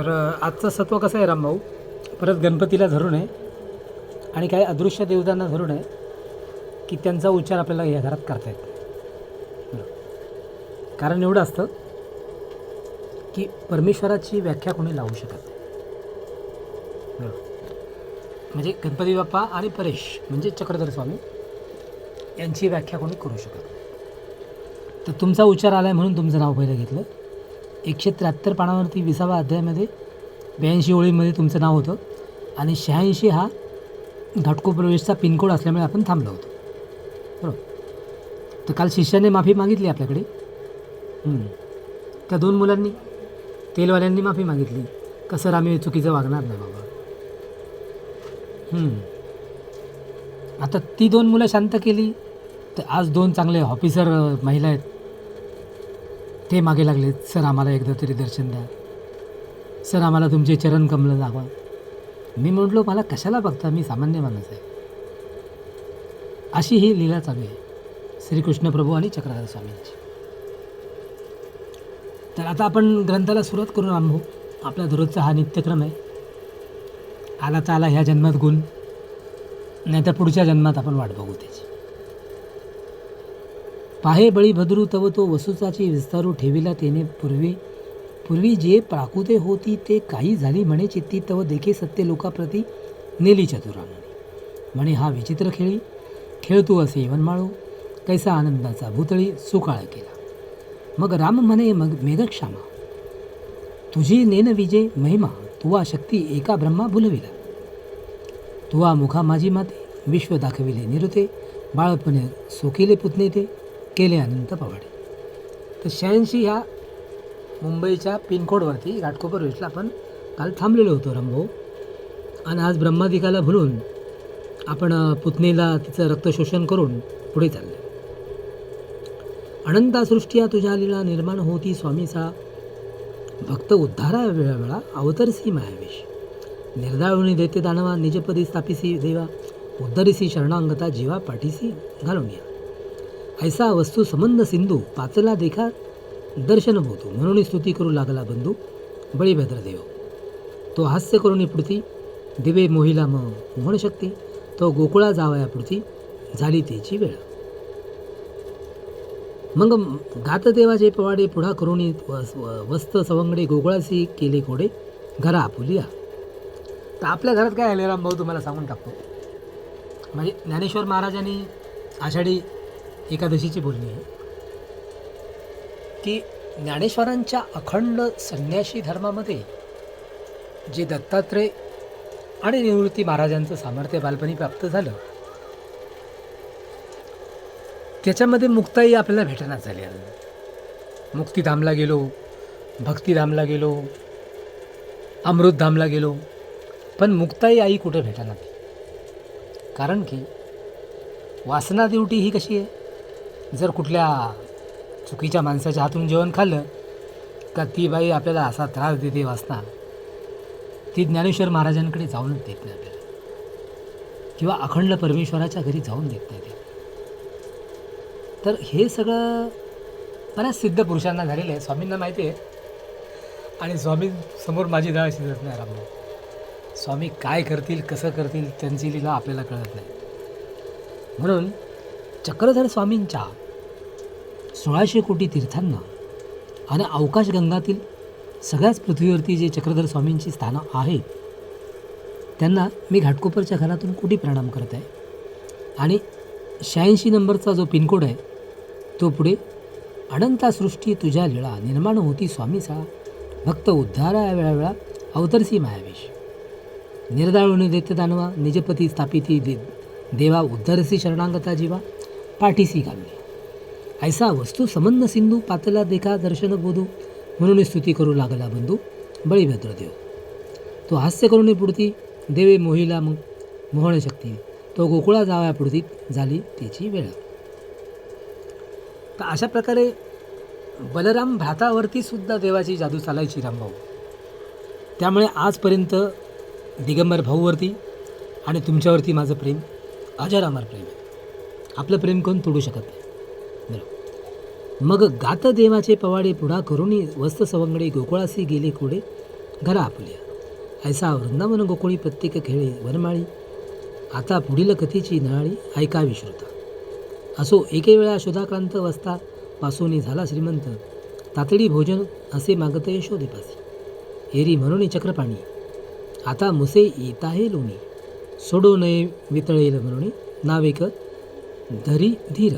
तर आजचं सत्व कसं आहे रामभाऊ, परत गणपतीला धरून आहे आणि काही अदृश्य देवतांना धरून आहे की त्यांचा उच्चार आपल्याला या घरात करता येत नाही. कारण एवढं असतं की परमेश्वराची व्याख्या कोणी लावू शकत नाही. म्हणजे गणपती बाप्पा आणि परेश म्हणजे चक्रधर स्वामी यांची व्याख्या कोणी करू शकत नाही. तर तुमचा उच्चार आला आहे म्हणून तुमचं नाव पहिलं घेतलं. 173 पानावरती 20व्या अध्यायामध्ये 82 ओळींमध्ये तुमचं नाव होतं आणि 86 हा घाटकोपर पिनकोड असल्यामुळे आपण थांबलो होतो. बरोबर. तर काल शिष्याने माफी मागितली आपल्याकडे. त्या 2 मुलांनी तेलवाल्यांनी माफी मागितली. कसं आम्ही चुकीचं वागणार नाही बाबा. आता ती 2 मुलं शांत केली तर आज 2 चांगले ऑफिसर महिला आहेत ते मागे लागले, सर आम्हाला एकदा तरी दर्शन द्या, सर आम्हाला तुमचे चरण कमलं दाखवा. मी म्हटलो मला कशाला बघता, मी सामान्य माणूस आहे. अशी ही लीला चालू आहे श्रीकृष्ण प्रभू आणि चक्रधर स्वामींची. तर आता आपण ग्रंथाला सुरुवात करून आंबू. आपला दररोजचा हा नित्यक्रम आहे. आला तर आला ह्या जन्मात गुण, नाही तर पुढच्या जन्मात आपण वाट बघू त्याची. पाहे बळी भद्रू तव तो वसुचाची विस्तारू ठेविला तेने पूर्वी जे प्राकृते होती ते काही झाली म्हणे चित्ती तव देखे सत्य लोकाप्रती नेली चतुरा म्हणे हा विचित्र खेळ तू असे वनमाळू कैसा आनंदाचा भूतळी सुकाळ केला. मग राम म्हणे मग मेघक्षामा तुझी नेन विजय महिमा तुवा शक्ती एका ब्रह्मा भुलविला. तुवा मुखा माझी माते विश्व दाखविले निरुते बाळपणे सोकिले पुतणे ते केले अनंत पवाडे. तर 86 ह्या मुंबईच्या पिनकोडवरती घाटकोपर वेस्टला आपण काल थांबलेलो होतो रामभाऊ. आणि आज ब्रह्मादिकाला भुलून आपण पुतणीला तिचं रक्तशोषण करून पुढे चाललो. अनंता सृष्टिया तुझ्या लीला निर्माण होती स्वामीचा भक्त उद्धारा वेळा अवतरसी मायावेश. निर्दाळुनी देते दानवा निजपदी स्थापिसी देवा उद्धरिसी शरणांगता जीवा पाठीसी घालून या. ऐसा वस्तू संबंध सिंधू पाचला देखा दर्शन होतो म्हणून स्तुती करू लागला बंधू बळीभद्र देव. तो हास्य करून पुढती दिवे मोहिला मोहन शक्ती तो गोकुळा जावया पुढती झाली त्याची वेळ. मग गात देवाचे पवाडे पुढा करून वस्त सवंगडे गोकुळासी केले कोडे घरा आपुलिया. तर आपल्या घरात काय आले रामभाऊ तुम्हाला सांगून टाकतो. म्हणजे ज्ञानेश्वर महाराजांनी आषाढी एकादशीची बोलणी आहे की ज्ञानेश्वरांच्या अखंड संन्यासी धर्मामध्ये जे दत्तात्रय आणि निवृत्ती महाराजांचं सामर्थ्य बालपणी प्राप्त झालं त्याच्यामध्ये मुक्ताई आपल्याला भेटण्यात झाली. मुक्तिधामला गेलो, भक्तिधामला गेलो, अमृतधामला गेलो, पण मुक्ताई आई कुठे भेटणार. कारण की वासना ड्युटी ही कशी आहे, जर कुठल्या चुकीच्या माणसाच्या हातून जेवण खाल्लं का ती बाई आपल्याला असा त्रास देते वासना, ती ज्ञानेश्वर महाराजांकडे जाऊनच देत नाही आपल्याला, किंवा अखंड परमेश्वराच्या घरी जाऊन देत नाही ते. तर हे सगळं बऱ्याच सिद्ध पुरुषांना झालेलं आहे, स्वामींना माहिती आहे. आणि स्वामींसमोर माझी डाळ शिजत नाही रामभाऊ. स्वामी काय करतील कसं करतील त्यांची लीला आपल्याला कळत नाही. म्हणून चक्रधर स्वामींच्या 1600 कोटी तीर्थांना आणि अवकाशगंगातील सगळ्याच पृथ्वीवरती जे चक्रधर स्वामींची स्थानं आहेत त्यांना मी घाटकोपरच्या घरातून कोटी प्रणाम करत आहे. आणि 86 नंबरचा जो पिनकोड आहे तो पुढे अनंता सृष्टी तुझ्या लीळा निर्माण होती स्वामीचा भक्त उद्धारा वेळा अवतरसी मायावेश. निर्दाळुनी देते दानवा निजपती स्थापिती देवा उद्धरसी शरणांगता जीवा पाठीसी घालणे. ऐसा वस्तू संबंध सिंधू पातला देखा दर्शन बोधू म्हणून स्तुती करू लागला बंधू बळीभद्र देव. तो हास्य करून पुढती देवे मोहिला मोहन शक्ती तो गोकुळा जावया पुढती झाली त्याची वेळ. तर अशा प्रकारे बलराम भ्रातावरती सुद्धा देवाची जादू चालायची रामभाऊ. त्यामुळे आजपर्यंत दिगंबर भाऊवरती आणि तुमच्यावरती माझं प्रेम अजरामर प्रेम आहे. आपलं प्रेम कोण तोडू शकत नाही. बरोबर. मग गात देवाचे पवाडे पुढा करुणी वस्त सवंगडे गोकुळासी गेले कोडे घरा आपुल्या ऐसा वृंदावन गोकुळी प्रत्येक खेळे वनमाळी आता पुढील कथेची नळाळी ऐकावी श्रोता. असो एके वेळा शोधाक्रांत वस्ता वासोनी झाला श्रीमंत तातडी भोजन असे मागत यशोदेपासी एरी म्हणून चक्रपाणी आता मुसे येत आहे लोणी सोडो नये वितळेल म्हणून नावेक धरी धीर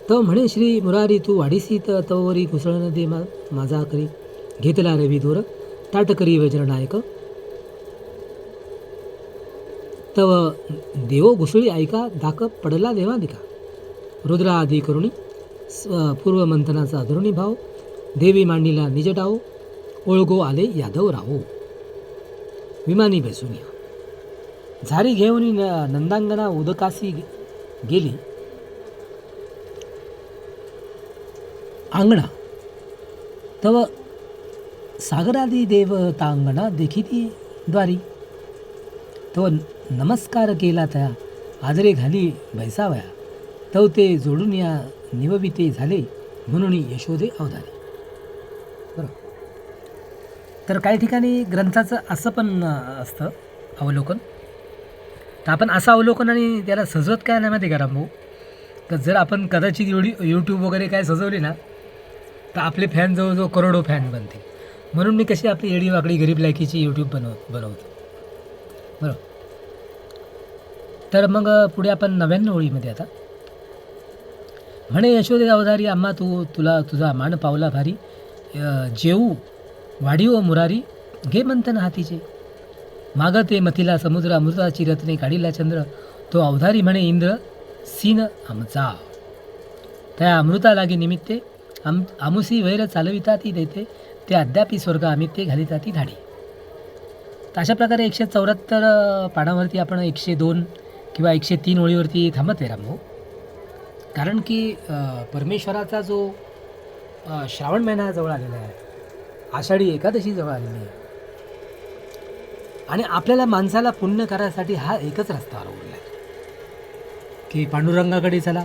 तो म्हणे श्री मुरारी तू वाढीसी तवरी घुसळण दे माझा करी घेतला रवी दूर ताट करी वज्रनायक तव देवो घुसळी ऐका धाक पडला देवादिका रुद्रा आदी करुणी पूर्व मंथनाचा धरुणी भाव देवी मांडीला निज डाव ओळगो आले यादव राहो विमानी बसून या झारी घेऊन नंदांगना उदकासी गेली अंगणा तव सागरादी देवतांगणा देखिती द्वारी तो नमस्कार केला त्या आदरे घाली बैसावया तव ते जोडून या निवविते झाले म्हणून यशोदे अवधारे. बरोबर. तर काही ठिकाणी ग्रंथाचं असं पण असतं अवलोकन. तर आपण असं अवलोकन आणि त्याला सजवत काय नाही माहिती का रामभाऊ, तर जर आपण कदाचित एवढी यूट्यूब वगैरे काय सजवली ना तर आपले फॅन जवळजवळ करोडो फॅन बनतील. म्हणून मी कशी आपली एडी वाकडी गरीब लायकीची यूट्यूब बनवतो. बरोबर. तर मग पुढे आपण 99 ओळीमध्ये आता म्हणे यशोदे अवधारी आम्हा तुला तुझा मान पावला भारी जेऊ वाढीव मुरारी घे मंथन हातीचे मागते मथिला समुद्र अमृताची रत्ने काढीला चंद्र तो अवधारी म्हणे इंद्र सीन आमचा त्या अमृता लागे निमित्ते आमुसी वैर चालविता ती देते ते अद्यापी स्वर्ग आमित्ते घालिता ती धाडी. तर अशा प्रकारे 174 पानावरती आपण 102 किंवा 103 ओळीवरती थांबत आहे रामभाऊ. कारण की परमेश्वराचा जो श्रावण महिना जवळ आलेला आहे, आषाढी एकादशी जवळ आलेली आहे आणि आपल्याला माणसाला पुण्य करायसाठी हा एकच रस्ता उरला आहे की पांडुरंगाकडे चला,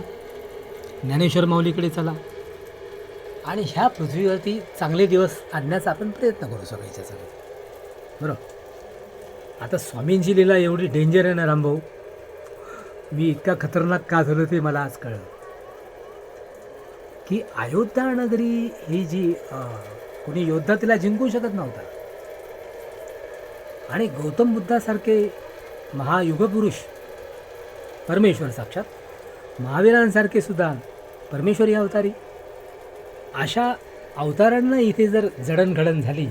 ज्ञानेश्वर माऊलीकडे चला आणि ह्या पृथ्वीवरती चांगले दिवस आणण्याचा आपण प्रयत्न करू सगळ्याच्या सगळं. बरोबर. आता स्वामींची लीला एवढी डेंजर आहे ना रामभाऊ, मी इतका खतरनाक का झालं ते मला आज कळलं की अयोध्या नगरी ही जी कोणी योद्धा तिला जिंकू शकत नव्हता आणि गौतम बुद्धासारखे महायुगपुरुष परमेश्वर साक्षात महावीरांसारखे सुद्धा परमेश्वरी अवतारी अशा अवतारांना इथे जर जडणघडण झाली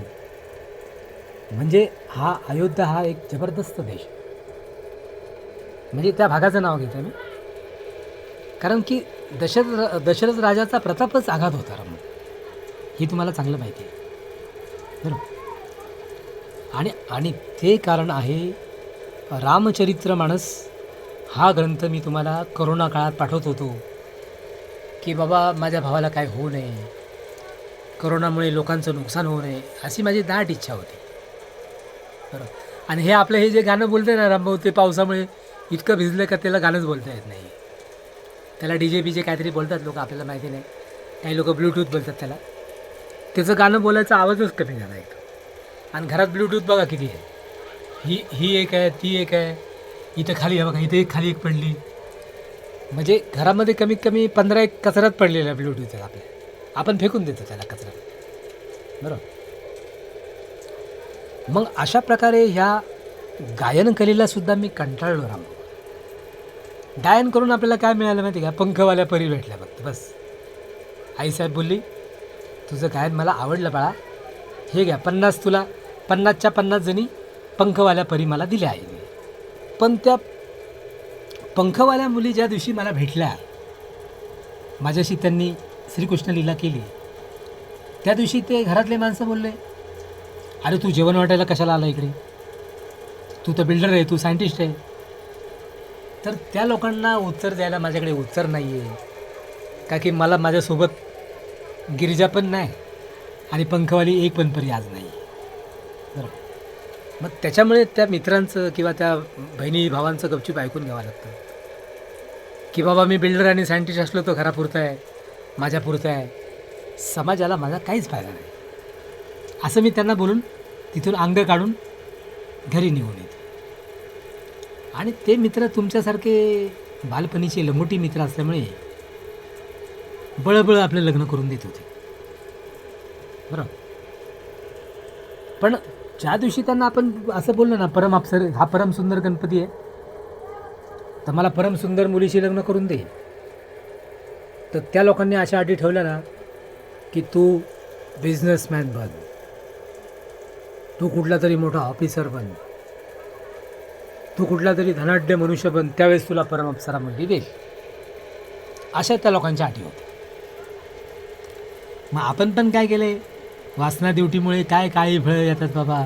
म्हणजे हा अयोध्या हा एक जबरदस्त देश, म्हणजे त्या भागाचं नाव घेतो मी. कारण की दशरथ राजाचा प्रतापच आघात होता राम, ही तुम्हाला चांगलं माहिती आहे. बरोबर. आणि ते कारण आहे रामचरित्र मानस हा ग्रंथ मी तुम्हाला करोना काळात पाठवत होतो की बाबा माझ्या भावाला काय होऊ नये, करोनामुळे लोकांचं नुकसान होऊ नये अशी माझी दाट इच्छा होती. बरोबर. आणि हे आपलं हे जे गाणं बोलते ना रामभाऊ ते पावसामुळे इतकं भिजलं का त्याला गाणंच बोलता येत नाही. त्याला DJ काहीतरी बोलतात लोक, आपल्याला माहिती नाही. काही लोक ब्लूटूथ बोलतात त्याला. त्याचं गाणं बोलायचा आवाजच कमी झाला आहे. आणि घरात ब्लूटूथ बघा किती आहे, ही एक आहे, ती एक आहे, इथं खाली आहे बघा, इथे एक खाली एक पडली, म्हणजे घरामध्ये कमीत कमी 15 एक कचऱ्यात पडलेला आहे ब्लूटूथ आपल्या, आपण फेकून देतो त्याला कचऱ्यात. बरोबर. मग अशा प्रकारे ह्या गायन कलेला सुद्धा मी कंटाळलो रामभाऊ. गायन करून आपल्याला काय मिळालं माहिती का, पंखवाल्या परी भेटल्या फक्त बस. आईसाहेब बोलली तुझं गायन मला आवडलं बाळा, हे घ्या 50 तुला 50च्या 50 जणी पंखवाल्या परी मला दिल्या आहे. पण त्या पंखवाल्या मुली ज्या दिवशी मला भेटल्या, माझ्याशी त्यांनी श्रीकृष्ण लीला केली, त्या दिवशी ते घरातले माणसं बोलले अरे तू जेवण वाटायला कशाला आला इकडे, तू तर बिल्डर आहे, तू सायंटिस्ट आहे. तर त्या लोकांना उत्तर द्यायला माझ्याकडे उत्तर नाही आहे, का की मला माझ्यासोबत गिरिजा पण नाही आणि पंखवाली एक पण परी आज नाही. बरोबर. मग त्याच्यामुळे त्या मित्रांचं किंवा त्या बहिणी भावांचं गपचूप ऐकून घ्यावं लागतं की बाबा मी बिल्डर आणि सायंटिस्ट असलो तो घरापुरता आहे, माझ्यापुरता आहे, समाजाला माझा काहीच फायदा नाही असं मी त्यांना बोलून तिथून अंग काढून घरी निघून येतो. आणि ते मित्र तुमच्यासारखे बालपणीचे लंगोटी मित्र असल्यामुळे बळबळ आपलं लग्न करून देत होते. बरं, पण ज्या दिवशी त्यांना आपण असं बोललो ना, परम अप्सर हा परम सुंदर गणपती आहे, तर मला परम सुंदर मुलीशी लग्न करून दे, तर त्या लोकांनी अशा अटी ठेवल्या ना की तू बिझनेसमॅन बन, तू कुठला तरी मोठा ऑफिसर बन, तू कुठला तरी धनाढ्य मनुष्य बन, त्यावेळेस तुला परम अप्सरा मुलगी देईल, अशा त्या लोकांच्या अटी होत्या. मग आपण पण काय केले, वासना ड्युटीमुळे काय काळी फळं येतात बाबा,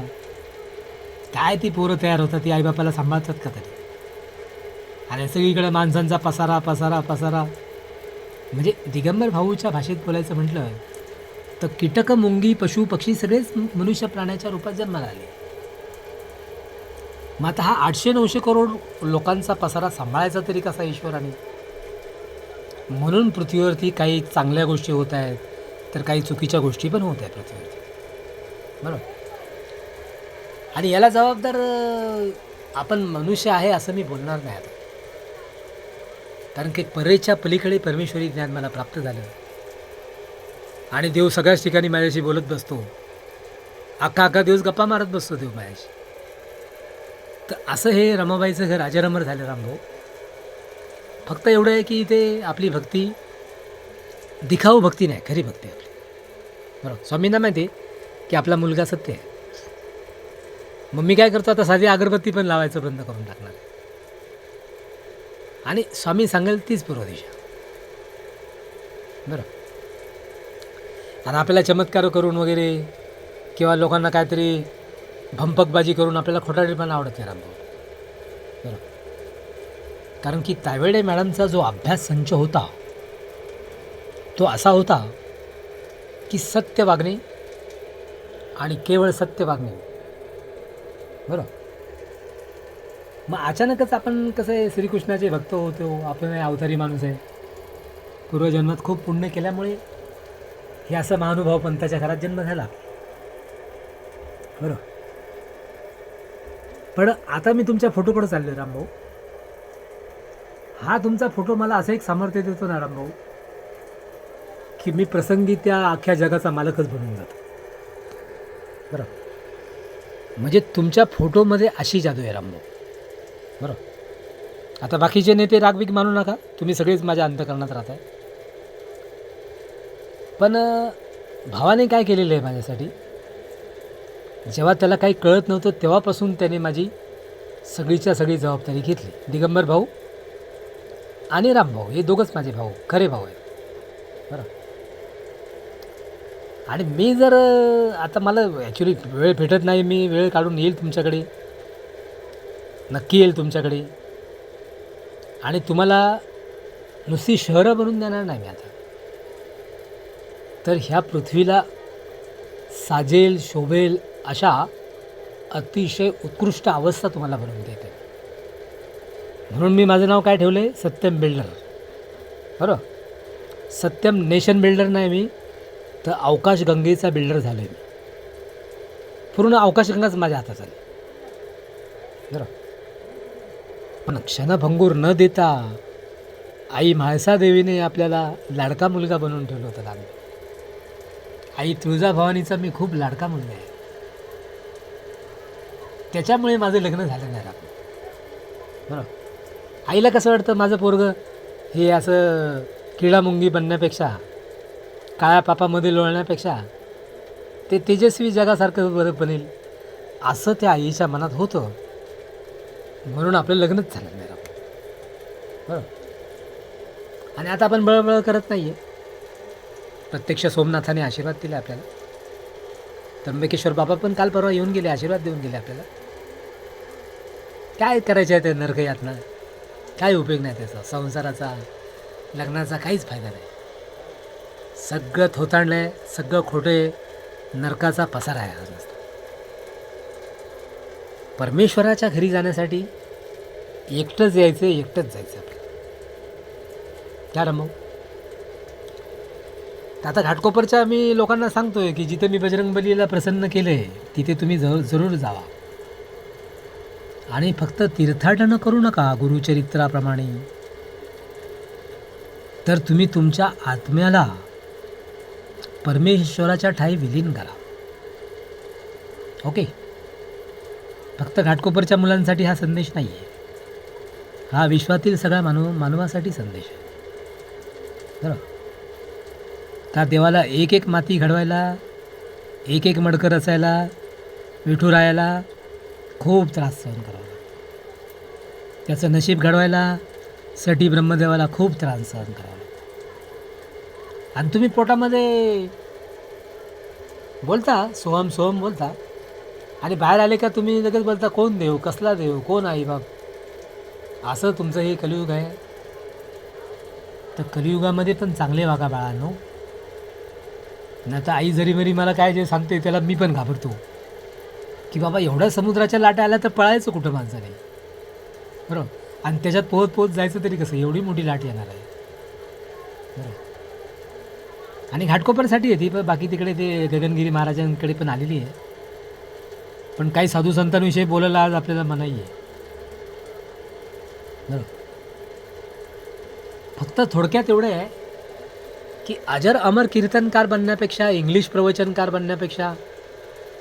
काय ती पोरं तयार होतात, ती आईबापाला सांभाळतात का तरी. आणि सगळीकडे माणसांचा पसारा पसारा पसारा. म्हणजे दिगंबर भाऊच्या भाषेत बोलायचं म्हटलं तर कीटक, मुंगी, पशु, पक्षी सगळेच मनुष्य प्राण्याच्या रूपात जन्माला आले. मग आता हा 800-900 करोड लोकांचा पसारा सांभाळायचा तरी कसा ईश्वराने. म्हणून पृथ्वीवरती काही चांगल्या गोष्टी होत आहेत, तर काही चुकीच्या गोष्टी पण होत आहेत पृथ्वीवरती. बरोबर. आणि याला जबाबदार आपण मनुष्य आहे असं मी बोलणार नाही आता, कारण की परेच्या पलीकडे परमेश्वरी ज्ञान मला प्राप्त झालं आणि देव सगळ्याच ठिकाणी माझ्याशी बोलत बसतो. अख्खा दिवस गप्पा मारत बसतो देव माझ्याशी. तर असं हे रमाबाईचं घर अजरामर झालं रामभाऊ. फक्त एवढं आहे की इथे आपली भक्ती दिखाऊ भक्ती नाही, खरी भक्ती आपली. बरोबर. स्वामींना माहिती आहे की आपला मुलगा सत्य आहे. मग मी काय करतो, आता साधी अगरबत्ती पण लावायचं बंद करून टाकणार आहे. आणि स्वामी सांगेल तीच पूर्व दिशा. बरं. आणि आपल्याला चमत्कार करून वगैरे किंवा लोकांना काहीतरी भंपकबाजी करून आपल्याला खोटारडेपणा आवडत नाही रामभाऊ. बरं. कारण की तायवेडे मॅडमचा जो अभ्यास संच होता तो असा होता की सत्य वागणे आणि केवळ सत्य वागणे. बरं. मग अचानकच आपण कसं आहे, श्रीकृष्णाचे भक्त होतो, आपण अवतारी माणूस आहे, पूर्वजन्मात खूप पुण्य केल्यामुळे हे असं महानुभाव पंथाच्या घरात जन्म झाला. बरं. पण आता मी तुमच्या फोटोकडे चाललो आहे रामभाऊ. हा तुमचा फोटो मला असं एक सामर्थ्य देतो ना रामभाऊ की मी प्रसंगी त्या अख्ख्या जगाचा मालकच बनून जातो. बरं. म्हणजे तुमच्या फोटोमध्ये अशी जादू आहे रामभाऊ. बरं. आता बाकीचे नेते रागविक मानू नका, तुम्ही सगळेच माझ्या अंतःकरणात राहत आहे. पण भावाने काय केलेलं आहे माझ्यासाठी, जेव्हा त्याला काही कळत नव्हतं तेव्हापासून त्याने माझी सगळीच्या सगळी जबाबदारी घेतली. दिगंबर भाऊ आणि रामभाऊ हे दोघंच माझे भाऊ, खरे भाऊ आहेत. बरं. आणि मी जर आता मला ॲक्च्युली वेळ भेटत नाही, मी वेळ काढून येईल तुमच्याकडे, नक्की येईल तुमच्याकडे. आणि तुम्हाला नुसती शहरं बनवून देणार नाही मी आता, तर ह्या पृथ्वीला साजेल शोभेल अशा अतिशय उत्कृष्ट अवस्था तुम्हाला बनवून देते. म्हणून मी माझं नाव काय ठेवलं आहे, सत्यम बिल्डर. बरं. सत्यम नेशन बिल्डर नाही मी, तर अवकाशगंगेचा बिल्डर झालो आहे मी. पूर्ण अवकाशगंगाच माझ्या हातात आली. बरं. पण क्षणभंगूर न देता आई म्हाळसादेवीने आपल्याला लाडका मुलगा बनवून ठेवलं होतं लहान. आई तुळजाभवानीचा मी खूप लाडका मुलगा आहे, त्याच्यामुळे माझं लग्न झालं नाही राम. बरं. आईला कसं वाटतं माझं पोरगं हे असं किडामुंगी बनण्यापेक्षा, काळ्या पापामध्ये लोळण्यापेक्षा ते तेजस्वी जगासारखं बरं बनेल, असं त्या आईच्या मनात होतं. म्हणून आपलं लग्नच झालं नाही राम. बरं. आणि आता आपण बळबळ करत नाही आहे, प्रत्यक्ष सोमनाथाने आशीर्वाद दिले आपल्याला. त्र्यंबकेश्वर बाबा पण काल परवा येऊन गेले, आशीर्वाद देऊन गेले आपल्याला. काय करायचं आहे ते नरक यातना, काय उपयोग नाही त्याचा, संसाराचा लग्नाचा काहीच फायदा नाही. सगळं थोतांडलं आहे, सगळं खोटं आहे, नरकाचा पसारा आहे हा नुसता. परमेश्वराच्या घरी जाण्यासाठी एकटंच यायचं, एकटंच जायचं आपल्याला. क्या रमव. तर आता घाटकोपरच्या मी लोकांना सांगतोय की जिथे मी बजरंगबलीला प्रसन्न केलं आहे तिथे तुम्ही जरूर जावा. आणि फक्त तीर्थाटन करू नका गुरुचरित्राप्रमाणे, तर तुम्ही तुमच्या आत्म्याला परमेश्वराच्या ठाई विलीन करा. ओके. फक्त घाटकोपरच्या मुलांसाठी हा संदेश नाही आहे, हा विश्वातील सगळ्या मानवासाठी संदेश आहे. बरं. त्या देवाला एक एक माती घडवायला, एक एक मडकं रचायला, विठुरायाला खूप त्रास सहन करावा लागतो. त्याचं नशीब घडवायला साठी ब्रह्मदेवाला खूप त्रास सहन करावा लागतो. आणि तुम्ही पोटामध्ये बोलता सोहम सोहम बोलता, आणि बाहेर आले का तुम्ही लगेच बोलता कोण देव, कसला देव, कोण आई बाप. असं तुमचं हे कलियुग आहे. तर कलियुगामध्ये पण चांगले वागा बाळांनो. नाही तर आई जरी मरी मला काय जे सांगते त्याला मी पण घाबरतो की बाबा एवढ्या समुद्राच्या लाटा आल्या तर पळायचं कुठं माणसाने. बरोबर. आणि त्याच्यात पोहत पोहत जायचं तरी कसं, एवढी मोठी लाट येणार आहे. बरोबर. आणि घाटकोपरसाठी येते, पण बाकी तिकडे ते गगनगिरी महाराजांकडे पण आलेली आहे. पण काही साधू संतांविषयी बोलायला आज आपल्याला मनाई आहे. बरोबर. फक्त थोडक्यात एवढं आहे की अजर अमर कीर्तनकार बनण्यापेक्षा, इंग्लिश प्रवचनकार बनण्यापेक्षा,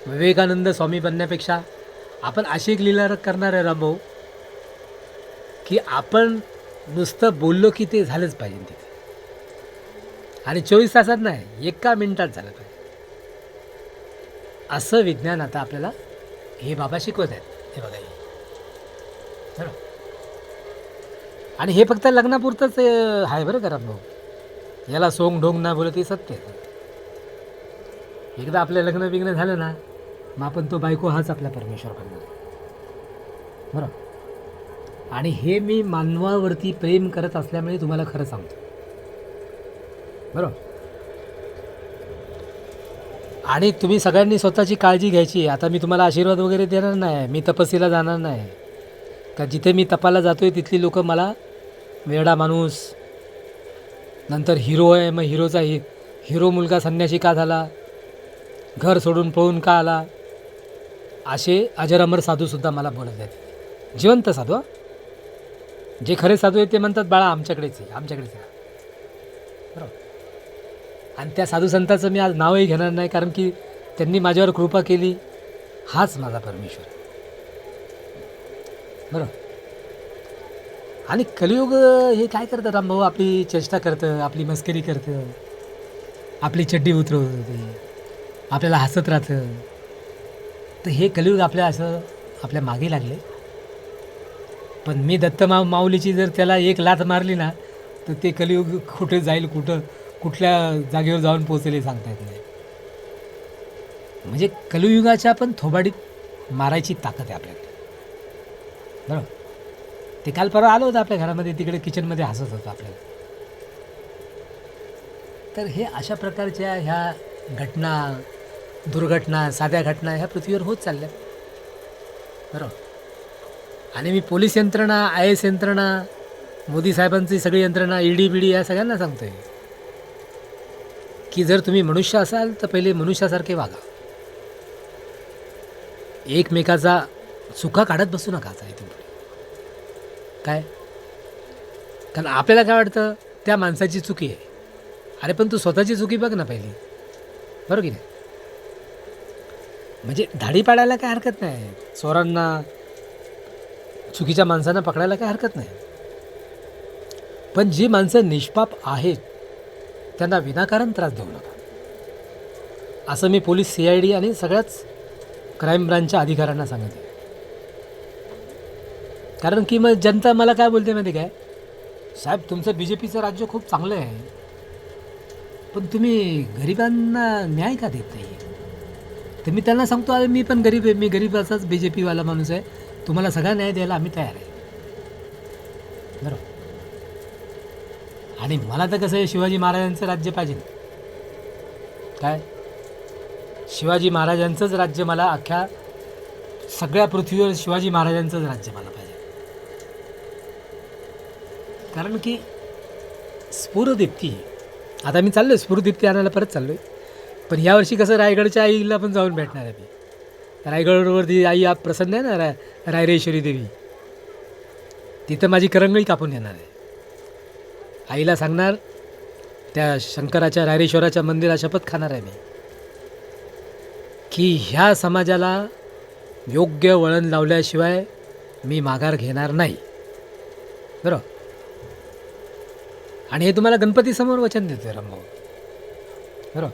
विवेकानंद स्वामी बनण्यापेक्षा आपण अशी एक लीला करणार आहे रामभाऊ की आपण नुसतं बोललो की ते झालंच पाहिजे तिथे. आणि 24 तासात नाही, 1 मिनिटात झालं पाहिजे. असं विज्ञान आता आपल्याला हे बाबा शिकवत आहेत. हे बघा हे. बरोबर. आणि हे फक्त लग्नापुरतंच आहे बरं का रामभाऊ. याला सोंग ढोंग ना बोलत, हे सत्य आहे. एकदा आपलं लग्न बिग्न झालं ना, मग आपण तो बायको हाच आपला परमेश्वर करणार. बरोबर. आणि हे मी मानवावरती प्रेम करत असल्यामुळे तुम्हाला खरं सांगतो. बरोबर. आणि तुम्ही सगळ्यांनी स्वतःची काळजी घ्यायची. आता मी तुम्हाला आशीर्वाद वगैरे देणार नाही, मी तपस्येला जाणार नाही. का जिथे मी तपाला जातो आहे तिथली लोकं मला वेडा माणूस, नंतर हिरो आहे, मग हिरोचा हिरो मुलगा संन्यासी का झाला, घर सोडून पळून का आला, असे अजरामर साधूसुद्धा मला बोलत आहेत. जिवंत साधू. जे खरे साधू आहेत ते म्हणतात बाळा आमच्याकडेच आहे, आमच्याकडेच आहे. बरोबर. आणि त्या साधू संतांचं मी आज नावही घेणार नाही, कारण की त्यांनी माझ्यावर कृपा केली, हाच माझा परमेश्वर. बरोबर. आणि कलियुग हे काय करतं रामभाऊ, आपली चेष्टा करतं, आपली मस्करी करतं, आपली चड्डी उतरवतं, आपल्याला हसत राहतं. तर हे कलियुग आपल्या मागे लागले. पण मी दत्त माऊलीची जर त्याला एक लाथ मारली ना, तर ते कलियुग कुठे जाईल, कुठल्या जागेवर जाऊन पोचेल हे सांगता येत नाही. म्हणजे कलियुगाच्या पण थोबाडीत मारायची ताकद आहे आपल्याकडे. बरोबर. ते काल परवा आलं होतं आपल्या घरामध्ये, तिकडे किचनमध्ये हसत होतं आपल्याला. तर हे अशा प्रकारच्या ह्या घटना, दुर्घटना, साध्या घटना ह्या पृथ्वीवर होत चालल्या. बरोबर. आणि मी पोलीस यंत्रणा, IAS यंत्रणा, मोदी साहेबांची सगळी यंत्रणा, ED BD या सगळ्यांना सांगतो आहे की जर तुम्ही मनुष्य असाल तर पहिले मनुष्यासारखे वागा. एकमेकाचा चुका काढत बसू नका आता इथून पुढे. काय, कारण आपल्याला काय वाटतं त्या माणसाची चुकी आहे. अरे पण तू स्वतःची चुकी बघ ना पहिली. बरोबर की नाही. म्हणजे धाडी पाडायला काय हरकत नाही, चोरांना, चुकीच्या माणसांना पकडायला काय हरकत नाही. पण जी माणसं निष्पाप आहेत त्यांना विनाकारण त्रास देऊ नका. असं मी पोलीस, CID आणि सगळ्याच क्राईम ब्रांचच्या अधिकाऱ्यांना सांगते. कारण की मग जनता मला काय बोलते माहिती काय, साहेब तुमचं BJPचं राज्य खूप चांगलं आहे, पण तुम्ही गरिबांना न्याय का देत नाही. तर मी त्यांना सांगतो, अरे मी पण गरीब आहे, मी गरीबाचाच BJPवाला माणूस आहे, तुम्हाला सगळा न्याय द्यायला आम्ही तयार आहे. बरोबर. आणि मला तर कसं आहे, शिवाजी महाराजांचं राज्य पाहिजे. काय, शिवाजी महाराजांचंच राज्य मला, अख्ख्या सगळ्या पृथ्वीवर शिवाजी महाराजांचंच राज्य मला पाहिजे. कारण की स्फुरदीप्ती आता मी चाललो आहे स्फूर्दीप्ती आणायला परत चाललो आहे. पण यावर्षी कसं रायगडच्या आईला पण जाऊन भेटणार आहे मी. रायगडवरती आई आप प्रसन्न आहे ना, रायरेश्वरी देवी. तिथं माझी करंगळी कापून येणार आहे. आईला सांगणार, त्या शंकराच्या रायरेश्वराच्या मंदिरात शपथ खाणार आहे मी की ह्या समाजाला योग्य वळण लावल्याशिवाय मी माघार घेणार नाही. बरोबर. आणि हे तुम्हाला गणपतीसमोर वचन देतोय रामभाऊ. बरोबर.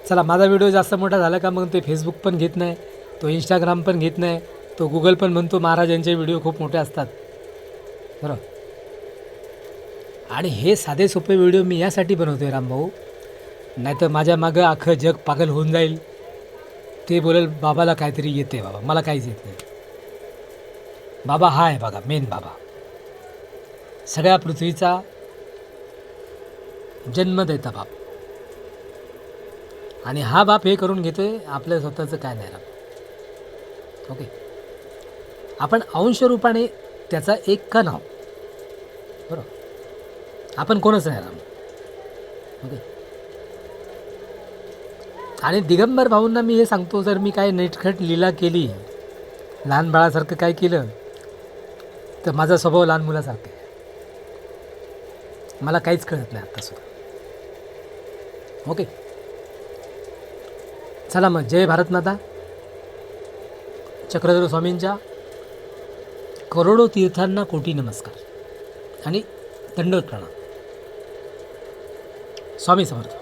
चला, माझा व्हिडिओ जास्त मोठा झाला का मग ते फेसबुक पण घेत नाही, तो इंस्टाग्राम पण घेत नाही, तो गुगल पण म्हणतो महाराजांचे व्हिडिओ खूप मोठे असतात. बरोबर. आणि हे साधे सोपे व्हिडिओ मी यासाठी बनवतो आहे रामभाऊ, नाहीतर माझ्या मागं अख्खं जग पागल होऊन जाईल. ते बोलेल बाबाला काहीतरी येते, बाबा मला काहीच येत नाही. बाबा हा आहे बघा, मेन बाबा, सगळ्या पृथ्वीचा जन्मदाता बाप. आणि हा बाप हे करून घेतोय, आपल्या स्वतःचं काय नाही राम. ओके. आपण अंशरूपाने त्याचा एक कण आहोत. बरोबर. आपण कोणच नाही राम. ओके. आणि दिगंबर भाऊंना मी हे सांगतो, जर मी काय नेटखट लीला केली, लहान बाळासारखं काय केलं, तर माझा स्वभाव लहान मुलासारखा आहे. मला काहीच कळत नाही आत्तासुद्धा. ओके. चला मग, जय भारत माता. चक्रधर स्वामींच्या करोडो तीर्थांना कोटी नमस्कार आणि दंडवत प्रणाम. स्वामी समर्थ.